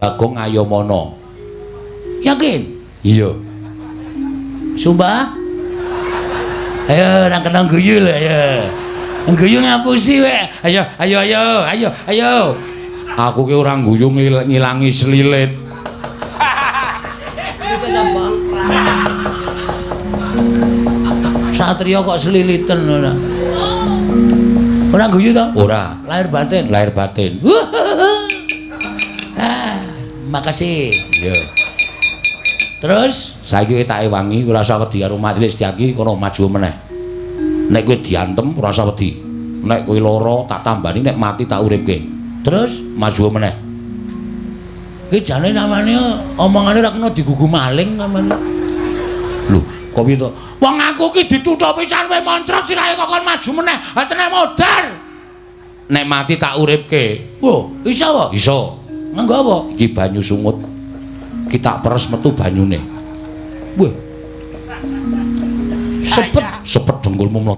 Bagong Ayomana. Yakin? Iya. Sumpah? Ayo nang kena guyu lho ya. Guyu ngapusi wek. Ayo. Aku ki ora guyu ngilangi selilit. Itu sapa? Satria kok seliliten ora. Ora guyu to? Ora. Lahir batin. Lahir batin. Makasih. Iya. Terus Saiki tak ewangi ora usah wedi karo majelis diaki kono maju meneh. Nek kowe diantem ora usah wedi. Nek kowe lara tak tambani nek mati tak uripke. Terus Maju meneh. iki jane namane omongane ora kena digugu maling namane. Lho, kok piye to? Wong aku ki dicutha pisan kowe moncrot sirahe kok kon maju meneh. Atene modar. Nek mati tak uripke. Wo, iso apa? Iso. Nganggo apa? Iki banyu sungut. Kita peres metu banyune. Wah. Sepet Sepet dengkulmu mlot.